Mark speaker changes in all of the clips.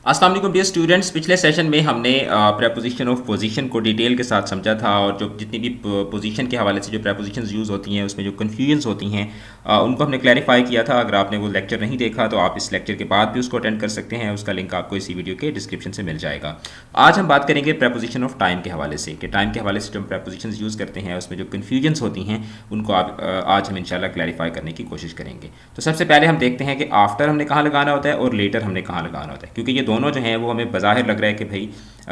Speaker 1: अस्सलाम वालेकुम dear students. पिछले सेशन में हमने प्रेपोजिशन ऑफ पोजीशन को डिटेल के साथ समझा था और जो जितनी भी पोजीशन के हवाले से जो प्रेपोजिशंस यूज़ होती हैं उसमें जो कन्फ्यूजन्स होती हैं उनको हमने क्लैरिफाई किया था। अगर आपने वो लेक्चर नहीं देखा तो आप इस लेक्चर के बाद भी उसको अटेंड कर सकते हैं, उसका लिंक आपको इसी वीडियो के डिस्क्रिप्शन से मिल जाएगा। आज हम बात करेंगे प्रेपोजिशन ऑफ टाइम के हवाले से कि टाइम के हवाले से जो हम प्रेपोजिशंस यूज़ करते हैं उसमें जो कन्फ्यूजन्स होती हैं उनको आज हम इंशाल्लाह क्लैरिफाई करने की कोशिश करेंगे। तो सबसे पहले हम देखते हैं कि आफ्टर हमने कहाँ लगाना होता है और लेटर हमने कहाँ लगाना होता है, क्योंकि ये दोनों जो हैं वो हमें बज़ाहिर लग रहा है कि भाई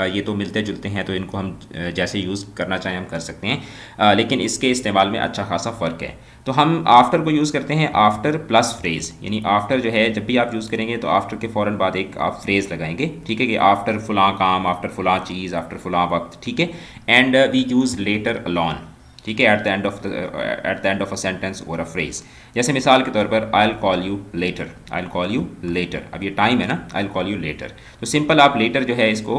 Speaker 1: ये तो मिलते जुलते हैं तो इनको हम जैसे यूज़ करना चाहें हम कर सकते हैं, लेकिन इसके इस्तेमाल में अच्छा खासा फ़र्क है। तो हम आफ्टर को यूज़ करते हैं आफ्टर प्लस फ्रेज़, यानी आफ्टर जो है जब भी आप यूज़ करेंगे तो आफ्टर के फ़ौरन बाद एक आप फ्रेज़ लगाएंगे, ठीक है, कि आफ्टर फ़लाँ काम, आफ्टर फ़लाँ चीज़, आफ्टर फ़लाँ वक्त, ठीक है। And we use later alone, ठीक है, at the end of a sentence और अ फ्रेज। जैसे मिसाल के तौर पर I will call you later, I will call you later, अब ये टाइम है ना, I will call you later, तो सिंपल आप लेटर जो है इसको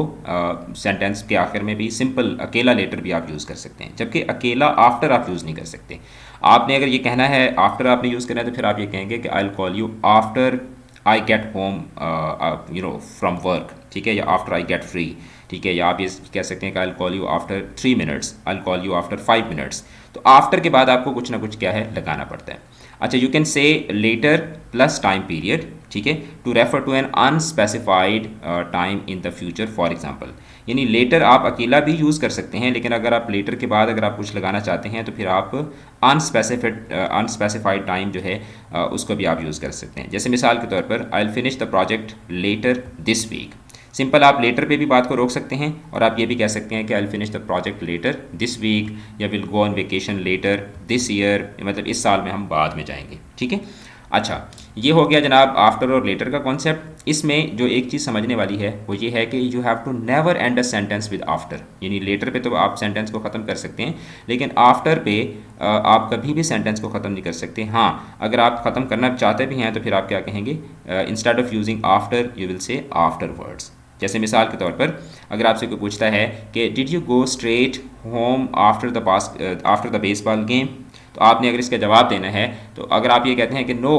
Speaker 1: सेंटेंस के आखिर में भी सिंपल अकेला लेटर भी आप यूज़ कर सकते हैं, जबकि अकेला आफ्टर आप यूज़ नहीं कर सकते। आपने अगर ये कहना है आफ्टर आपने यूज़ करना है तो फिर आप ये कहेंगे कि I will call you after I get home from work, ठीक है, या आफ्टर आई गेट फ्री, ठीक है, या आप ये कह सकते हैं कि I call you after 3 minutes, I call you after 5 minutes. तो आफ्टर के बाद आपको कुछ ना कुछ क्या है लगाना पड़ता है। अच्छा, you can say later plus time period, ठीक है, to refer to an unspecified time in the future. For example, यानी लेटर आप अकेला भी यूज़ कर सकते हैं, लेकिन अगर आप लेटर के बाद अगर आप कुछ लगाना चाहते हैं तो फिर आप अनस्पेसिफाइड टाइम जो है उसको भी आप यूज़ कर सकते हैं। जैसे मिसाल के तौर पर I will finish the project later this week, simple आप लेटर पे भी बात को रोक सकते हैं और आप ये भी कह सकते हैं कि I will finish the project later this week, या will go on vacation later this year, मतलब इस साल में हम बाद में जाएंगे, ठीक है। अच्छा, ये हो गया जनाब आफ्टर और लेटर का कॉन्सेप्ट। इसमें जो एक चीज़ समझने वाली है वो ये है कि you have to never end a sentence with after, यानी लेटर पे तो आप सेंटेंस को ख़त्म कर सकते हैं, लेकिन आफ्टर पे आप कभी भी सेंटेंस को ख़त्म नहीं कर सकते। हाँ, अगर आप ख़त्म करना चाहते भी हैं तो फिर आप क्या कहेंगे, instead of using after you will say after words. जैसे मिसाल के तौर पर अगर आपसे कोई पूछता है कि did you go straight home after the baseball game, तो आपने अगर इसका जवाब देना है तो अगर आप ये कहते हैं कि no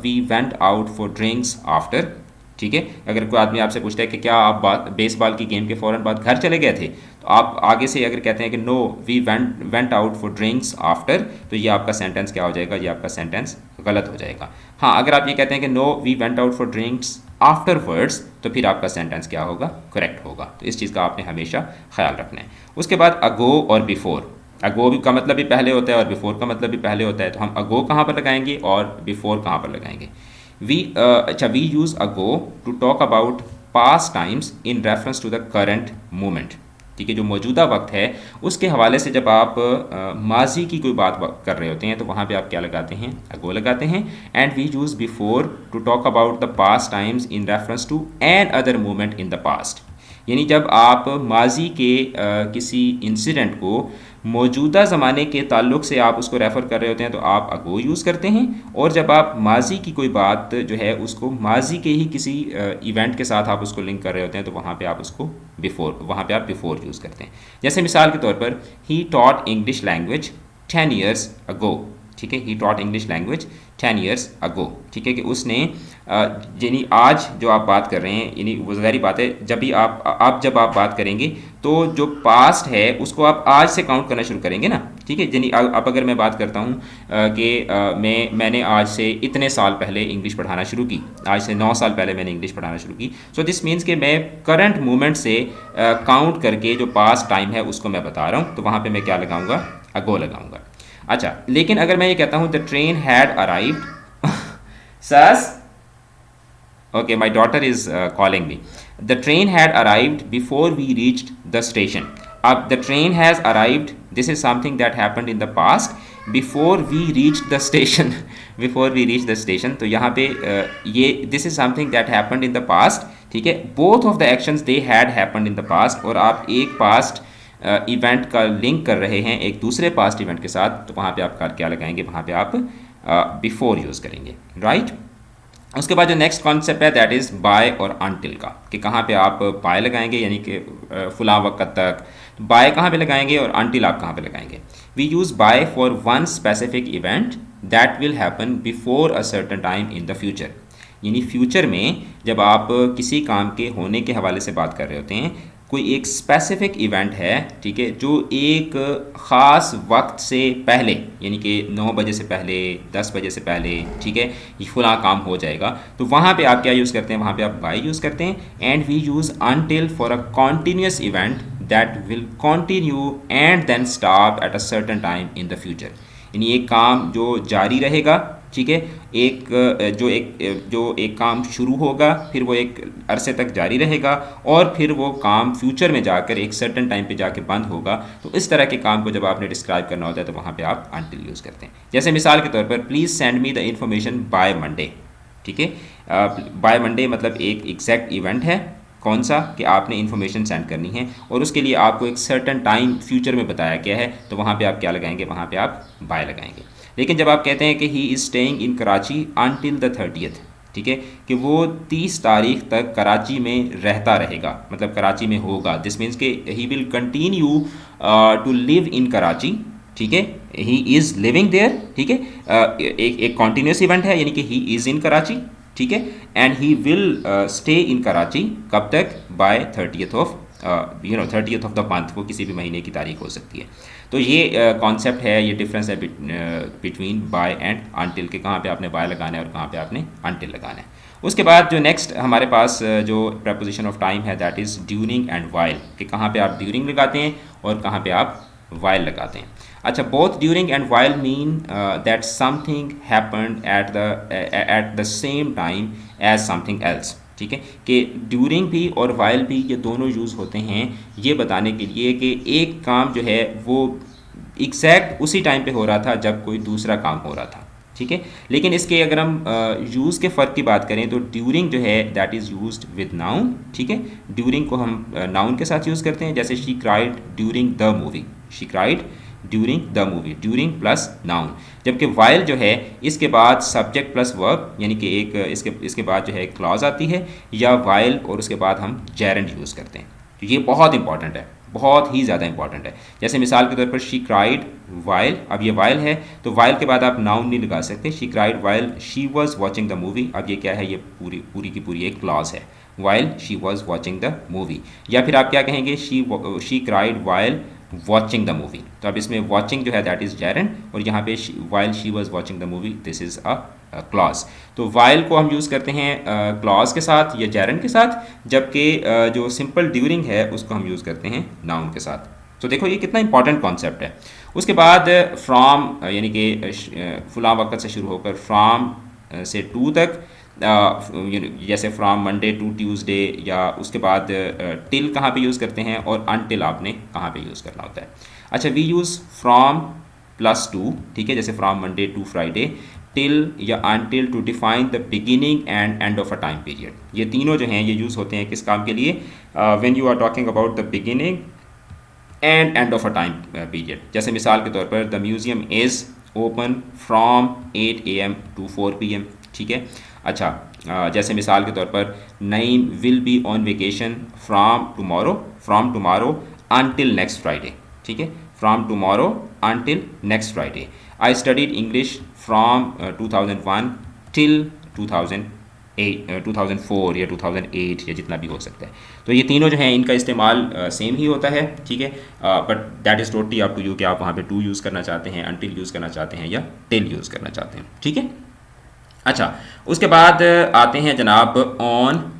Speaker 1: we went out for drinks after, ठीक है, अगर कोई आदमी आपसे पूछता है कि क्या आप बेसबॉल की गेम के फ़ौरन बाद घर चले गए थे, तो आप आगे से अगर कहते हैं कि no we went out for drinks after, तो ये आपका सेंटेंस क्या हो जाएगा, ये आपका सेंटेंस गलत हो जाएगा। हाँ, अगर आप ये कहते हैं कि no we went out for drinks afterwards, तो फिर आपका सेंटेंस क्या होगा, करेक्ट होगा। तो इस चीज़ का आपने हमेशा ख्याल रखना है। उसके बाद अगो और बिफोर, अगो भी का मतलब भी पहले होता है और बिफोर का मतलब भी पहले होता है, तो हम अगो कहाँ पर लगाएंगे और बिफोर कहाँ पर लगाएंगे। We use ago to talk about past times in reference to the current moment, ठीक है, जो मौजूदा वक्त है उसके हवाले से जब आप माजी की कोई बात कर रहे होते हैं तो वहाँ पे आप क्या लगाते हैं, अगो लगाते हैं। And we use before to talk about the past times in reference to another moment in the past, यानी जब आप माजी के किसी इंसिडेंट को मौजूदा ज़माने के ताल्लुक़ से आप उसको रेफ़र कर रहे होते हैं तो आप अगो यूज़ करते हैं, और जब आप माजी की कोई बात जो है उसको माजी के ही किसी इवेंट के साथ आप उसको लिंक कर रहे होते हैं तो वहाँ पे आप उसको बिफोर, वहाँ पे आप बिफोर यूज़ करते हैं। जैसे मिसाल के तौर पर he taught English language 10 years ago, ठीक है, he taught English language 10 years ago, ठीक है, कि उसने यानी आज जो आप बात कर रहे हैं, यानी वो ज़ाहिर बात है जब भी जब आप बात करेंगे तो जो पास्ट है उसको आप आज से काउंट करना शुरू करेंगे ना, ठीक है। यानी अब अगर मैं बात करता हूँ कि मैंने आज से इतने साल पहले इंग्लिश पढ़ाना शुरू की, आज से 9 साल पहले मैंने इंग्लिश पढ़ाना शुरू की, सो दिस मीन्स कि मैं करंट मोमेंट से काउंट करके जो पास्ट टाइम है उसको मैं बता रहा हूँ, तो वहाँ पर मैं क्या लगाऊंगा, अगो लगाऊंगा। अच्छा, लेकिन अगर मैं ये कहता हूँ the train had arrived sauce, okay, my daughter is calling me, the train had arrived before we reached the station. Ab the train has arrived, this is something that happened in the past before we reached the station before we reached the station, तो यहाँ पे ये this is something that happened in the past, ठीक है, both of the actions they had happened in the past, और आप एक past event का लिंक कर रहे हैं एक दूसरे पास्ट इवेंट के साथ, तो वहाँ पे आप क्या लगाएंगे, वहाँ पे आप बिफोर यूज़ करेंगे, राइट। उसके बाद जो नेक्स्ट कॉन्सेप्ट है दैट इज़ बाय और अनटिल का, कि कहाँ पे आप बाय लगाएंगे, यानी कि फुला वक्त तक, बाय कहाँ पे लगाएंगे और अनटिल आप कहाँ पे लगाएंगे। We use by for one specific event that will happen before a certain time in the future, यानी फ्यूचर में जब आप किसी काम के होने के हवाले से बात कर रहे होते हैं, कोई एक स्पेसिफिक इवेंट है, ठीक है, जो एक ख़ास वक्त से पहले, यानी कि 9 बजे से पहले, 10 बजे से पहले, ठीक है, ये फुला काम हो जाएगा, तो वहाँ पे आप क्या यूज़ करते हैं, वहाँ पे आप बाय यूज़ करते हैं। And we use until for a continuous event that will continue and then stop at a certain time in the future. यानी एक काम जो जारी रहेगा, ठीक है, जो एक काम शुरू होगा, फिर वो एक अरसे तक जारी रहेगा, और फिर वो काम फ्यूचर में जाकर एक सर्टेन टाइम पे जाके बंद होगा। तो इस तरह के काम को जब आपने डिस्क्राइब करना होता है तो वहाँ पे आप अनटिल यूज़ करते हैं। जैसे मिसाल के तौर पर, please send me the information by Monday, ठीक है। बाय मंडे मतलब एक एग्जैक्ट इवेंट है, कौन सा, कि आपने इन्फॉर्मेशन सेंड करनी है और उसके लिए आपको एक सर्टेन टाइम फ्यूचर में बताया गया है, तो वहाँ पे आप क्या लगाएंगे, वहाँ पे आप बाय लगाएंगे। लेकिन जब आप कहते हैं कि he is staying in Karachi until the 30th, ठीक है, कि वो 30 तारीख तक कराची में रहता रहेगा, मतलब कराची में होगा, दिस मीन्स कि he will continue to live in Karachi, ठीक है, ही इज़ लिविंग देयर, ठीक है, एक कॉन्टीन्यूस इवेंट है, यानी कि ही इज़ इन कराची, ठीक है, and he will stay in Karachi, कब तक, by 30th of 30th of the month, वो किसी भी महीने की तारीख हो सकती है। तो ये कॉन्सेप्ट है, ये डिफरेंस है बिटवीन बाय एंड अनटिल के, कहाँ पे आपने बाय लगाना है और कहाँ पे आपने अनटिल लगाना है। उसके बाद जो नेक्स्ट हमारे पास जो प्रपोजिशन ऑफ टाइम है, that is during and while, कि कहाँ पे आप ड्यूरिंग लगाते हैं और कहाँ पे आप वाइल लगाते हैं। अच्छा, both during and while mean that something happened at the same time as something else, ठीक है, कि ड्यूरिंग भी और वाइल भी ये दोनों यूज़ होते हैं ये बताने के लिए कि एक काम जो है वो एग्जैक्ट उसी टाइम पे हो रहा था जब कोई दूसरा काम हो रहा था, ठीक है। लेकिन इसके अगर हम यूज़ के फ़र्क की बात करें तो ड्यूरिंग जो है that is used with noun, ठीक है, ड्यूरिंग को हम नाउन के साथ यूज़ करते हैं, जैसे she cried during the movie, she cried during the movie, during plus noun. जबकि वाइल जो है इसके बाद सब्जेक्ट प्लस वर्ब, यानी कि एक इसके बाद जो है एक क्लॉज आती है, या वाइल और उसके बाद हम जेरेंड यूज़ करते हैं। तो ये बहुत इंपॉर्टेंट है, बहुत ही ज़्यादा इंपॉर्टेंट है। जैसे मिसाल के तौर पर शी क्राइड वाइल, अब ये वाइल है तो वाइल के बाद आप नाउन नहीं लगा सकते, she cried while she was watching the movie, अब ये क्या है, ये पूरी की पूरी एक क्लॉज है, while she was watching the movie. या फिर आप क्या कहेंगे, she cried while watching the movie, तो अब इसमें वॉचिंग जो है दैट इज़ जेरेंड, और यहाँ पे while she was watching the movie, this is a clause. तो वाइल को हम यूज़ करते हैं क्लॉज के साथ या जेरेंड के साथ, जबकि जो सिंपल ड्यूरिंग है उसको हम यूज़ करते हैं नाउन के साथ। तो देखो ये कितना इंपॉर्टेंट कॉन्सेप्ट है। उसके बाद फ्रॉम, यानी कि फुला वक्त से शुरू होकर फ्रॉम से टू तक, जैसे फ्रॉम मंडे टू ट्यूसडे, या उसके बाद टिल कहाँ पे यूज़ करते हैं, और अनटिल आपने कहाँ पे यूज़ करना होता है। अच्छा, we use from plus two, ठीक है, जैसे from Monday to Friday, till या until to define the beginning and end of a time period. ये तीनों जो हैं ये यूज़ होते हैं किस काम के लिए, when you are talking about the beginning and end of a time period. जैसे मिसाल के तौर पर, the museum is open from 8 AM to 4 PM, ठीक है। अच्छा, जैसे मिसाल के तौर पर, Naeem will be on vacation from tomorrow until next Friday, ठीक है, from tomorrow until next Friday. I studied English from 2001 till 2004 या 2008 या जितना भी हो सकता है। तो ये तीनों जो हैं इनका इस्तेमाल सेम ही होता है, ठीक है, but that is totally up to you कि आप वहाँ पे टू यूज़ करना चाहते हैं, अनटिल यूज़ करना चाहते हैं, या टिल यूज़ करना चाहते हैं, ठीक है। अच्छा, उसके बाद आते हैं जनाब ऑन,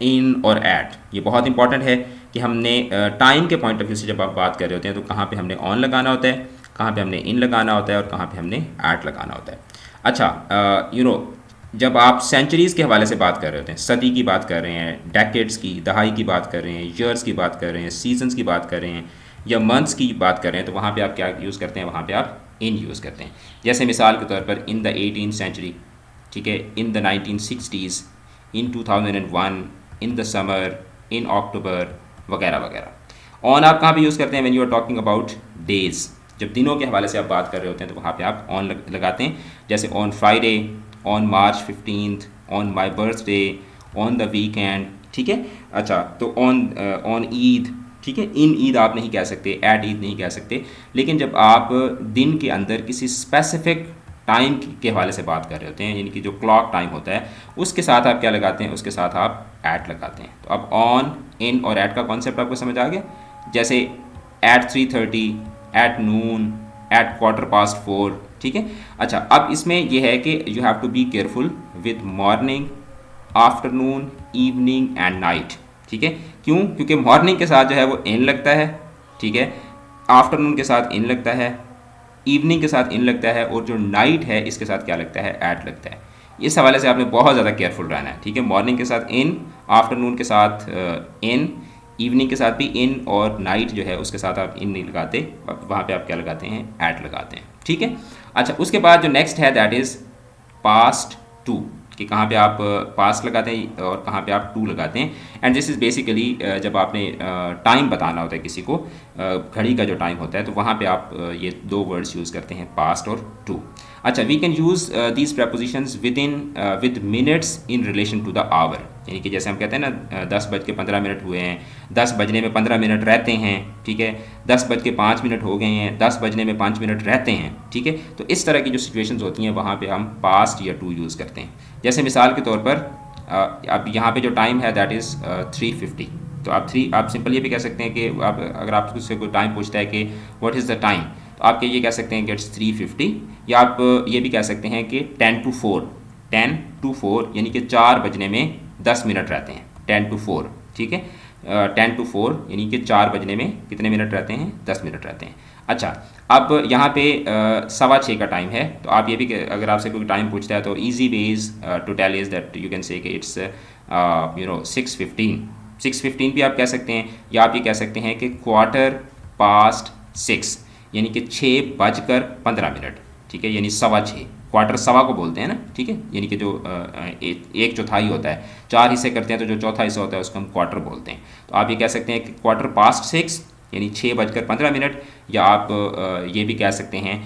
Speaker 1: इन और एट। ये बहुत इंपॉर्टेंट है कि हमने टाइम के पॉइंट ऑफ व्यू से जब आप बात कर रहे होते हैं तो कहाँ पे हमने ऑन लगाना होता है, कहाँ पे हमने इन लगाना होता है, और कहाँ पे हमने एट लगाना होता है। अच्छा, जब आप सेंचुरीज़ के हवाले से बात कर रहे होते हैं, सदी की बात कर रहे हैं, डेकेड्स की, दहाई की बात कर रहे हैं, ईयर्स की बात कर रहे हैं, सीजन्स की बात कर रहे हैं, या मंथ्स की बात कर रहे हैं, तो वहाँ पे आप क्या यूज़ करते हैं, वहाँ पे आप इन यूज़ करते हैं। जैसे मिसाल के तौर पर, इन द 18th सेंचुरी, ठीक है, in the 1960s, in 2001, in the summer, in October, वगैरह वगैरह। ऑन आप कहाँ पे यूज़ करते हैं, when you are talking about days, जब दिनों के हवाले से आप बात कर रहे होते हैं तो वहाँ पे आप ऑन लगाते हैं, जैसे on Friday, on March 15th, on my birthday, on the weekend, ठीक है। अच्छा, तो ऑन ईद, ठीक है, इन ईद आप नहीं कह सकते, एट ईद नहीं कह सकते। लेकिन जब आप दिन के अंदर किसी स्पेसिफिक टाइम के हवाले से बात कर रहे होते हैं, यानी कि जो क्लॉक टाइम होता है उसके साथ आप क्या लगाते हैं, उसके साथ आप एट लगाते हैं। तो अब ऑन, इन और एट का कॉन्सेप्ट आपको समझ आ गया। जैसे एट 3:30, एट नून, एट (4:15), ठीक है। अच्छा, अब इसमें यह है कि you have to be careful with morning, afternoon, evening and night, ठीक है। क्यों? क्योंकि मॉर्निंग के साथ जो है वो इन लगता है, ठीक है, आफ्टरनून के साथ इन लगता है, इवनिंग के साथ इन लगता है, और जो नाइट है इसके साथ क्या लगता है, एट लगता है। इस हवाले से आपने बहुत ज़्यादा केयरफुल रहना है, ठीक है। मॉर्निंग के साथ इन, आफ्टरनून के साथ इन, इवनिंग के साथ भी इन, और नाइट जो है उसके साथ आप इन नहीं लगाते, वहाँ पे आप क्या लगाते हैं, एट लगाते हैं, ठीक है। अच्छा, उसके बाद जो नेक्स्ट है दैट इज़ पास्ट टू, कि कहाँ पे आप पास्ट लगाते हैं और कहाँ पे आप टू लगाते हैं। एंड दिस इज़ बेसिकली जब आपने टाइम बताना होता है किसी को, घड़ी का जो टाइम होता है, तो वहाँ पे आप ये दो वर्ड्स यूज़ करते हैं, पास्ट और टू। अच्छा, we can use these prepositions with minutes in relation to the hour, यानी कि जैसे हम कहते हैं ना 10:15 हुए हैं, 10 बजने में 15 मिनट रहते हैं, ठीक है, 10:05 हो गए हैं, 10 बजने में 5 मिनट रहते हैं, ठीक है। तो इस तरह की जो सिचुएशंस होती हैं वहाँ पे हम पास्ट या टू यूज़ करते हैं। जैसे मिसाल के तौर पर अब यहाँ पे जो टाइम है दैट इज़ 3:50, तो आप सिंपल ये भी कह सकते हैं कि आप अगर आपसे उससे कोई टाइम पूछता है कि व्हाट इज़ द टाइम, तो आप ये कह सकते हैं कि इट्स 3:50, या आप ये भी कह सकते हैं कि 10 to 4, यानी कि 4 बजने में 10 मिनट रहते हैं, 10 to 4, ठीक है। 10 to 4 यानी कि 4 बजने में कितने मिनट रहते हैं, 10 मिनट रहते हैं। अच्छा, अब यहाँ पे 6:15 का टाइम है, तो आप ये भी अगर आपसे कोई टाइम पूछता है तो easy ways to tell is that you can say कि इट्स 6:15 भी आप कह सकते हैं, या आप ये कह सकते हैं कि 6:15, यानी कि 6:15, ठीक है, यानी 6:15, क्वार्टर सवा को बोलते हैं ना, ठीक है, यानी कि जो एक चौथाई होता है, 4 हिस्से करते हैं तो जो चौथा हिस्सा होता है उसको हम क्वार्टर बोलते हैं। तो आप ये कह सकते हैं कि 6:15 यानी 6:15, या आप ये भी कह सकते हैं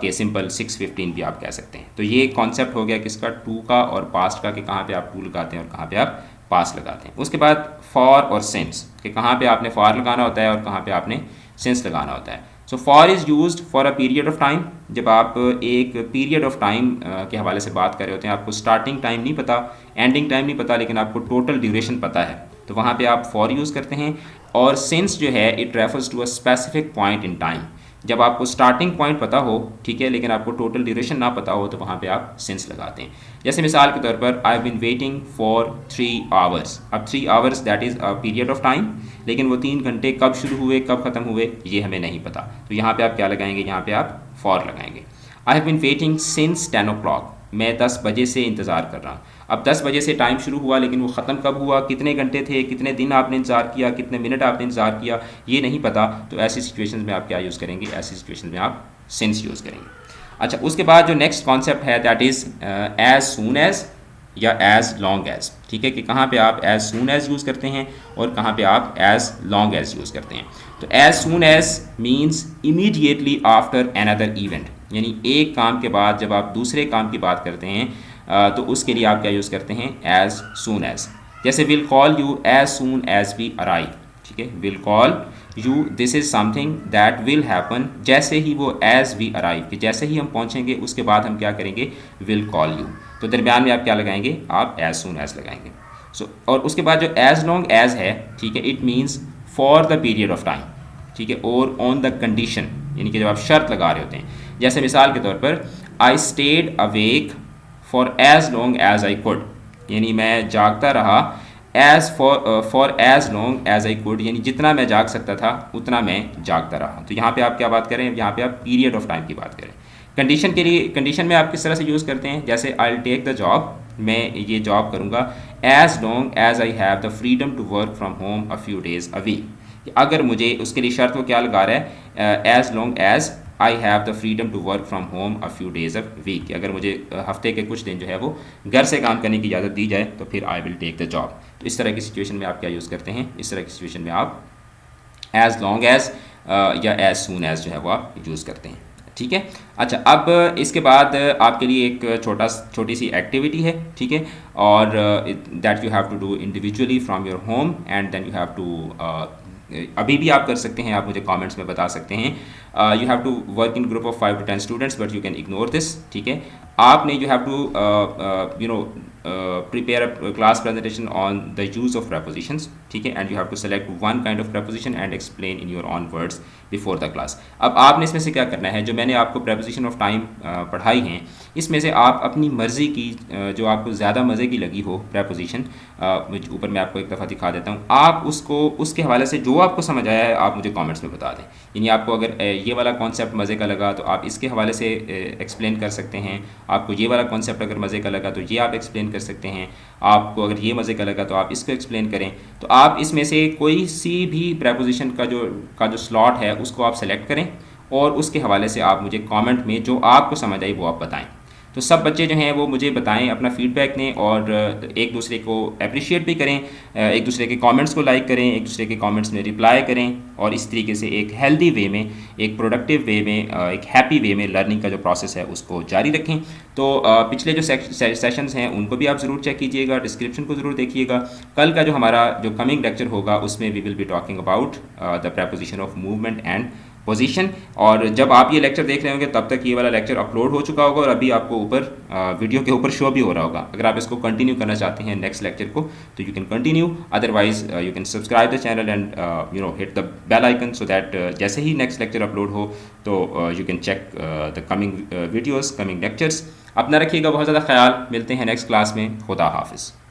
Speaker 1: कि सिंपल 6:15 भी आप कह सकते हैं। तो ये कॉन्सेप्ट हो गया किसका, टू का और पास्ट का, कि कहाँ पे आप टू लगाते हैं और कहाँ पे आप पास्ट लगाते हैं। उसके बाद फॉर और सिंस, कि कहाँ पे आपने फॉर लगाना होता है और कहाँ पे आपने सिंस लगाना होता है। So for is used for a period of time, जब आप एक पीरियड ऑफ टाइम के हवाले से बात कर रहे होते हैं, आपको स्टार्टिंग टाइम नहीं पता, एंडिंग टाइम नहीं पता, लेकिन आपको टोटल ड्यूरेशन पता है, तो वहाँ पे आप फॉर यूज़ करते हैं। और सिंस जो है it refers to a specific point in time, जब आपको स्टार्टिंग पॉइंट पता हो, ठीक है, लेकिन आपको टोटल ड्यूरेशन ना पता हो, तो वहाँ पे आप सिंस लगाते हैं। जैसे मिसाल के तौर पर I have been waiting for 3 hours, अब 3 hours that is a period of time, लेकिन वो 3 घंटे कब शुरू हुए कब ख़त्म हुए ये हमें नहीं पता, तो यहाँ पे आप क्या लगाएंगे, यहाँ पे आप फॉर लगाएंगे। I have been waiting since 10 o'clock, मैं 10 बजे से इंतज़ार कर रहा हूँ। अब 10 बजे से टाइम शुरू हुआ, लेकिन वो ख़त्म कब हुआ, कितने घंटे थे, कितने दिन आपने इंतज़ार किया, कितने मिनट आपने इंतज़ार किया, ये नहीं पता, तो ऐसी सिचुएशन में आप क्या यूज़ करेंगे, ऐसी सिचुएशन में आप सिंस यूज़ करेंगे। अच्छा, उसके बाद जो नेक्स्ट कॉन्सेप्ट है that is as soon as या एज लॉन्ग एज, ठीक है, कि कहाँ पे आप एज सून एज यूज़ करते हैं और कहाँ पे आप एज लॉन्ग एज यूज़ करते हैं। तो as soon as means immediately after another event, यानी एक काम के बाद जब आप दूसरे काम की बात करते हैं तो उसके लिए आप क्या यूज़ करते हैं, एज सून एज। जैसे will call you as soon as we arrive, ठीक है, will call you, this is something that will happen, जैसे ही वो एज वी अराइव, कि जैसे ही हम पहुँचेंगे उसके बाद हम क्या करेंगे, विल कॉल यू, तो दरमियान में आप क्या लगाएंगे, आप एज सून एज लगाएंगे। सो और उसके बाद जो एज लॉन्ग एज है, ठीक है, it means for the period of time, ठीक है, और ऑन द कंडीशन, यानी कि जब आप शर्त लगा रहे होते हैं। जैसे मिसाल के तौर पर I stayed awake for as long as I could, यानी मैं जागता रहा as for as long as I could, यानी जितना मैं जाग सकता था उतना मैं जागता रहा। तो यहाँ पे आप क्या बात करें, यहाँ पे आप पीरियड ऑफ टाइम की बात करें। कंडीशन के लिए, कंडीशन में आप किस तरह से यूज़ करते हैं, जैसे I will take the job, मैं ये जॉब करूँगा as long as I have the freedom to work from home a few days a week. अगर मुझे, उसके लिए शर्त वो क्या लगा रहा है, as long as I have the freedom to work from home a few days of week, अगर मुझे हफ्ते के कुछ दिन जो है वो घर से काम करने की इजाज़त दी जाए तो फिर I will take the job. तो इस तरह की सिचुएशन में आप क्या यूज़ करते हैं, इस तरह की सिचुएशन में आप एज लॉन्ग एज या एज सून एज जो है वो आप यूज़ करते हैं, ठीक है। अच्छा, अब इसके बाद आपके लिए एक छोटी सी एक्टिविटी है, ठीक है, और that you have to do individually from your home and then you have to, अभी भी आप कर सकते हैं, आप मुझे कमेंट्स में बता सकते हैं you have to work in group of 5 to 10 students but you can ignore this, ठीक है। आपने you have to prepare a class presentation on the use of prepositions, ठीक है, and you have to select one kind of preposition and explain in your own words before the class। अब आपने इसमें से क्या करना है, जो मैंने आपको preposition of time पढ़ाई हैं, इसमें से आप अपनी मर्ज़ी की जो आपको ज़्यादा मज़े की लगी हो preposition, ऊपर मैं आपको एक दफ़ा दिखा देता हूँ, आप उसको उसके हवाले से जो आपको समझ आया है आप मुझे कमेंट्स में बता दें। यानी आपको अगर ये वाला कॉन्सेप्ट मज़े का लगा तो आप इसके हवाले से एक्सप्लेन कर सकते हैं, आपको ये वाला कॉन्सेप्ट अगर मज़े का लगा तो ये आप एक्सप्लेन कर सकते हैं, आपको अगर ये मज़े का लगा तो आप इसको एक्सप्लेन करें। तो आप इसमें से कोई सी भी प्रेपोजिशन का जो स्लॉट है उसको आप सेलेक्ट करें और उसके हवाले से आप मुझे कमेंट में जो आपको समझ आई वो आप बताएं। तो सब बच्चे जो हैं वो मुझे बताएं, अपना फीडबैक दें और एक दूसरे को अप्रिशिएट भी करें, एक दूसरे के कमेंट्स को लाइक करें, एक दूसरे के कमेंट्स में रिप्लाई करें और इस तरीके से एक हेल्दी वे में, एक प्रोडक्टिव वे में, एक हैप्पी वे में लर्निंग का जो प्रोसेस है उसको जारी रखें। तो पिछले जो सेशंस हैं उनको भी आप ज़रूर चेक कीजिएगा, डिस्क्रिप्शन को ज़रूर देखिएगा। कल का जो हमारा जो कमिंग लेक्चर होगा उसमें we will be talking about the preposition of movement and position. और जब आप ये लेक्चर देख रहे होंगे तब तक ये वाला लेक्चर अपलोड हो चुका होगा और अभी आपको ऊपर वीडियो के ऊपर शो भी हो रहा होगा। अगर आप इसको कंटिन्यू करना चाहते हैं नेक्स्ट लेक्चर को तो you can continue, otherwise you can subscribe the channel and hit the bell icon so that जैसे ही नेक्स्ट लेक्चर अपलोड हो तो you can check the coming videos, coming lectures. अपना रखिएगा बहुत ज़्यादा ख्याल, मिलते हैं नेक्स्ट क्लास में। खुदा हाफिज़।